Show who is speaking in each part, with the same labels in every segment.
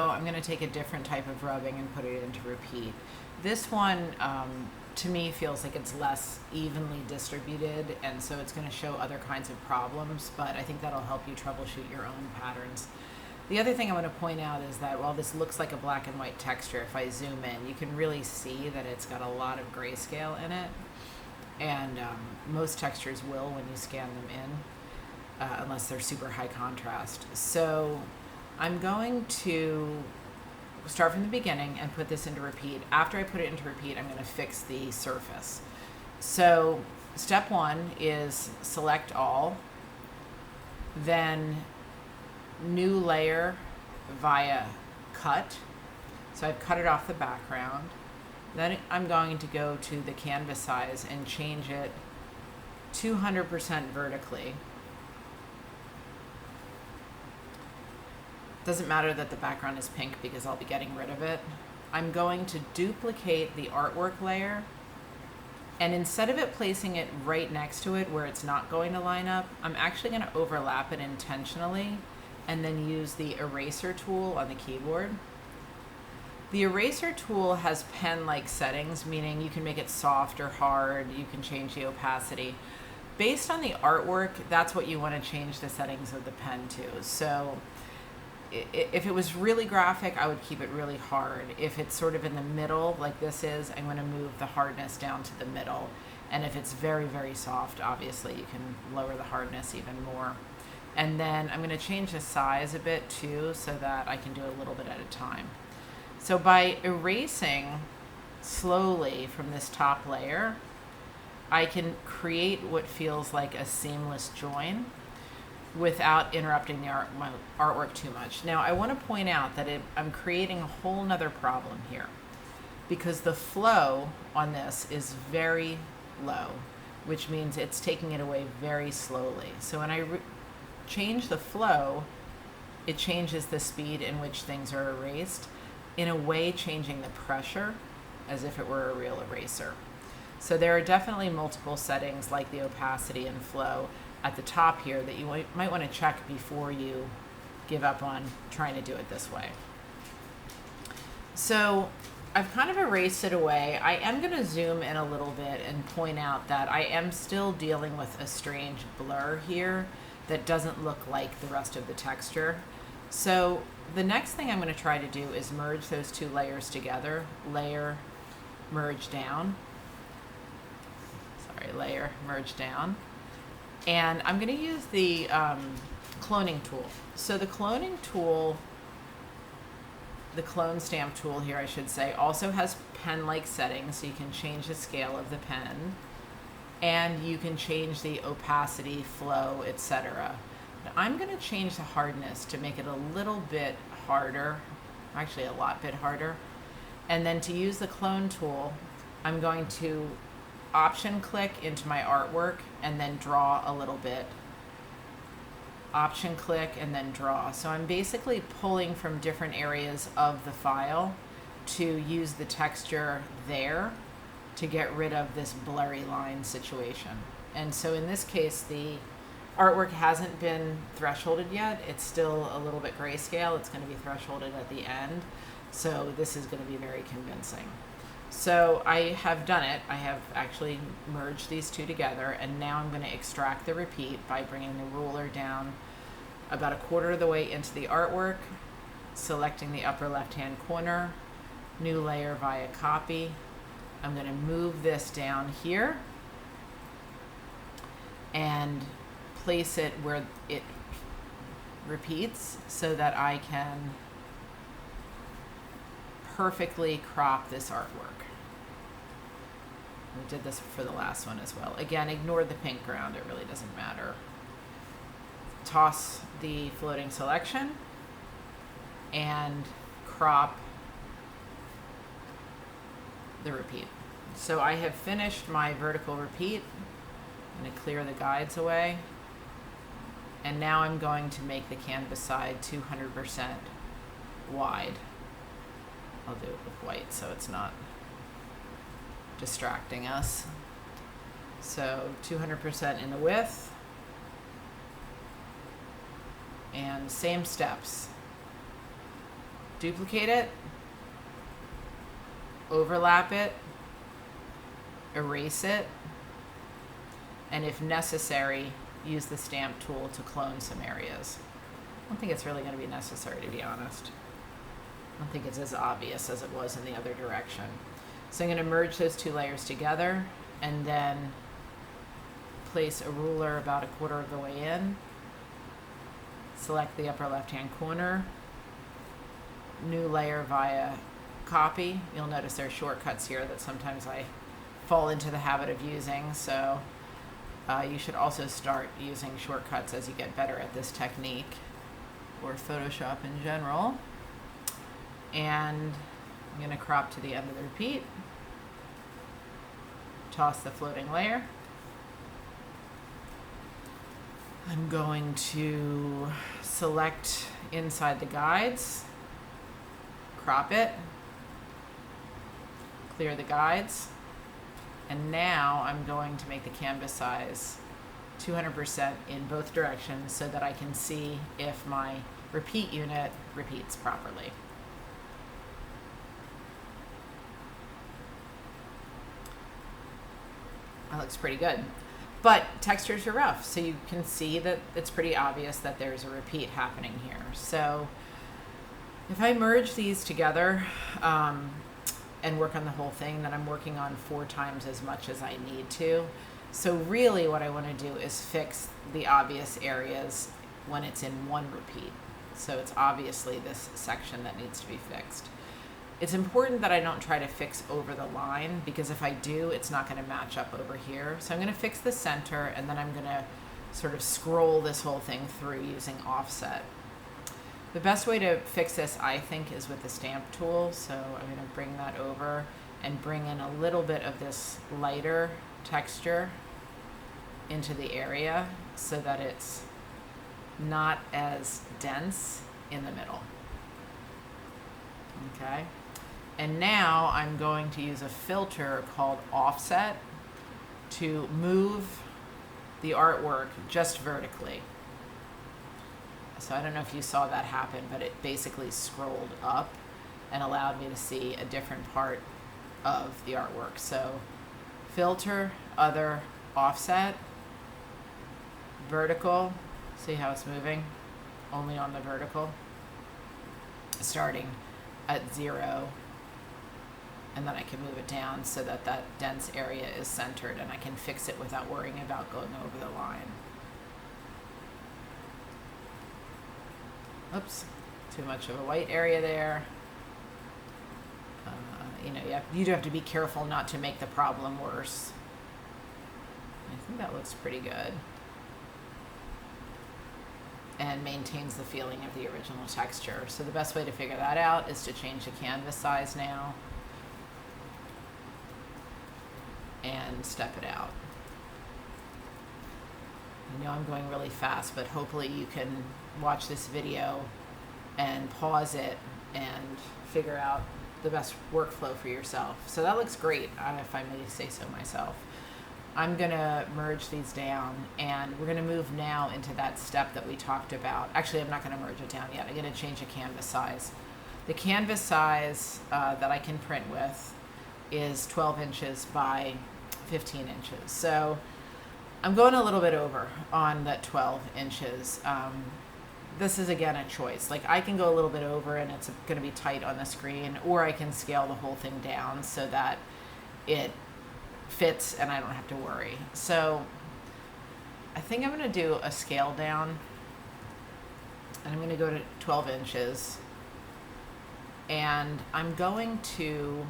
Speaker 1: I'm going to take a different type of rubbing and put it into repeat. This one, to me, feels like it's less evenly distributed, and so it's going to show other kinds of problems, but I think that'll help you troubleshoot your own patterns. The other thing I want to point out is that while this looks like a black and white texture, if I zoom in, you can really see that it's got a lot of grayscale in it, and most textures will when you scan them in, unless they're super high contrast. So I'm going to start from the beginning and put this into repeat. After I put it into repeat, I'm going to fix the surface. So step one is select all, then new layer via cut. So I've cut it off the background. Then I'm going to go to the canvas size and change it 200% vertically. Doesn't matter that the background is pink because I'll be getting rid of it. I'm going to duplicate the artwork layer, and instead of it placing it right next to it where it's not going to line up, I'm actually going to overlap it intentionally and then use the eraser tool on the keyboard. The eraser tool has pen-like settings, meaning you can make it soft or hard, you can change the opacity. Based on the artwork, that's what you want to change the settings of the pen to. So if it was really graphic, I would keep it really hard. If it's sort of in the middle, like this is, I'm going to move the hardness down to the middle. And if it's very, very soft, obviously you can lower the hardness even more. And then I'm going to change the size a bit too, so that I can do a little bit at a time. So by erasing slowly from this top layer, I can create what feels like a seamless join without interrupting the my artwork too much. Now, I want to point out that I'm creating a whole nother problem here, because the flow on this is very low, which means it's taking it away very slowly. So when I change the flow, it changes the speed in which things are erased, in a way changing the pressure as if it were a real eraser. So there are definitely multiple settings like the opacity and flow at the top here that you might want to check before you give up on trying to do it this way. So I've kind of erased it away. I am going to zoom in a little bit and point out that I am still dealing with a strange blur here that doesn't look like the rest of the texture. So the next thing I'm going to try to do is merge those two layers together. Layer, merge down. Sorry, layer, merge down. And I'm going to use the cloning tool. So the cloning tool, the clone stamp tool here, I should say, also has pen-like settings, so you can change the scale of the pen, and you can change the opacity, flow, etc. I'm going to change the hardness to make it a little bit harder, actually a lot bit harder. And then to use the clone tool, I'm going to option click into my artwork and then draw a little bit. Option click and then draw. So I'm basically pulling from different areas of the file to use the texture there to get rid of this blurry line situation. And so in this case, the artwork hasn't been thresholded yet. It's still a little bit grayscale. It's going to be thresholded at the end. So this is going to be very convincing. So I have done it. I have actually merged these two together, and now I'm going to extract the repeat by bringing the ruler down about a quarter of the way into the artwork, selecting the upper left-hand corner, new layer via copy. I'm going to move this down here and place it where it repeats so that I can perfectly crop this artwork. We did this for the last one as well. Again, ignore the pink ground, it really doesn't matter. Toss the floating selection and crop the repeat. So I have finished my vertical repeat. I'm going to clear the guides away. And now I'm going to make the canvas side 200% wide. I'll do it with white so it's not distracting us. So 200% in the width. And same steps. duplicate it, overlap it, erase it, and if necessary, use the stamp tool to clone some areas. I don't think it's really going to be necessary, to be honest. I don't think it's as obvious as it was in the other direction. So I'm going to merge those two layers together and then place a ruler about 1/4 of the way in. Select the upper left-hand corner. New layer via copy. You'll notice there are shortcuts here that sometimes I fall into the habit of using. So you should also start using shortcuts as you get better at this technique, or Photoshop in general. And I'm going to crop to the end of the repeat. Toss the floating layer. I'm going to select inside the guides, crop it, clear the guides, and now I'm going to make the canvas size 200% in both directions so that I can see if my repeat unit repeats properly. That looks pretty good. But textures are rough, so you can see that it's pretty obvious that there's a repeat happening here. So if I merge these together and work on the whole thing, then I'm working on 4 times as much as I need to. So really what I want to do is fix the obvious areas when it's in one repeat. So it's obviously this section that needs to be fixed. It's important that I don't try to fix over the line, because if I do, it's not going to match up over here. So I'm going to fix the center, and then I'm going to sort of scroll this whole thing through using offset. The best way to fix this, I think, is with the stamp tool. So I'm going to bring that over and bring in a little bit of this lighter texture into the area so that it's not as dense in the middle. Okay. And now I'm going to use a filter called offset to move the artwork just vertically. So I don't know if you saw that happen, but it basically scrolled up and allowed me to see a different part of the artwork. So filter, other, offset, vertical. See how it's moving? Only on the vertical. Starting at 0. And then I can move it down so that that dense area is centered, and I can fix it without worrying about going over the line. Oops, too much of a white area there. You do have to be careful not to make the problem worse. I think that looks pretty good. And maintains the feeling of the original texture. So the best way to figure that out is to change the canvas size now and step it out. I know I'm going really fast, but hopefully you can watch this video and pause it and figure out the best workflow for yourself. So that looks great, if I may say so myself. I'm gonna merge these down, and we're gonna move now into that step that we talked about. Actually, I'm not gonna merge it down yet. I'm gonna change the canvas size. The canvas size that I can print with is 12 inches by 15 inches. So I'm going a little bit over on that 12 inches. This is, again, a choice. Like, I can go a little bit over and it's going to be tight on the screen, or I can scale the whole thing down so that it fits and I don't have to worry. So I think I'm going to do a scale down, and I'm going to go to 12 inches, and I'm going to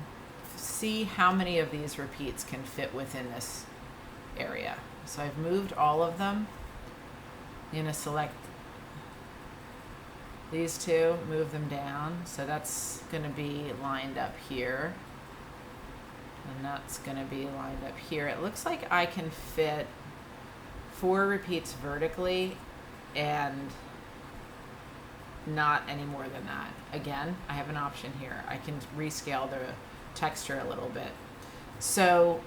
Speaker 1: see how many of these repeats can fit within this area. So I've moved all of them. I'm going to select these two, move them down. So that's going to be lined up here. And that's going to be lined up here. It looks like I can fit 4 repeats vertically and not any more than that. Again, I have an option here. I can rescale the texture a little bit. So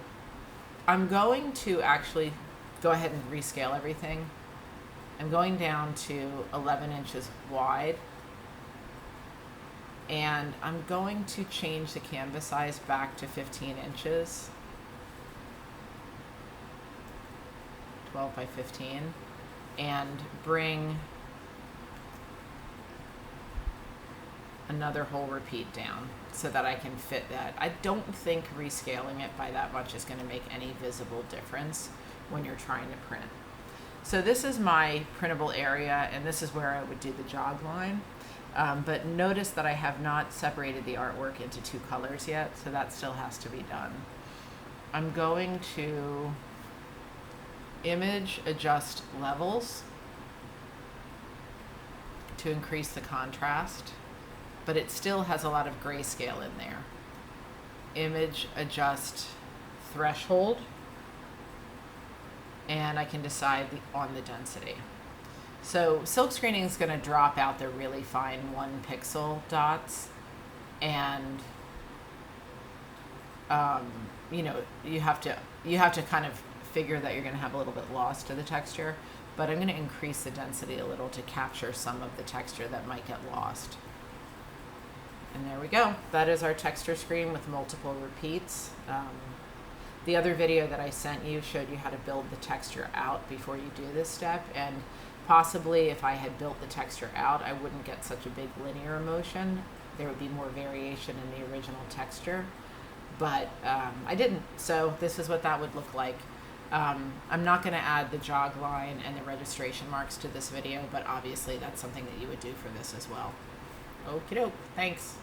Speaker 1: I'm going to actually go ahead and rescale everything. I'm going down to 11 inches wide. And I'm going to change the canvas size back to 15 inches. 12 by 15. And bring another whole repeat down so that I can fit that. I don't think rescaling it by that much is going to make any visible difference when you're trying to print. So this is my printable area, and this is where I would do the jog line. But notice that I have not separated the artwork into two colors yet, so that still has to be done. I'm going to image adjust levels to increase the contrast, but it still has a lot of grayscale in there. Image adjust threshold, and I can decide on the density. So silk screening is going to drop out the really fine 1 pixel dots, and you know, you have to kind of figure that you're going to have a little bit loss to the texture, but I'm going to increase the density a little to capture some of the texture that might get lost. And there we go. That is our texture screen with multiple repeats. The other video that I sent you showed you how to build the texture out before you do this step, and possibly if I had built the texture out, I wouldn't get such a big linear motion. There would be more variation in the original texture, but I didn't. So this is what that would look like. I'm not going to add the jog line and the registration marks to this video, but obviously that's something that you would do for this as well. Okie doke. Thanks.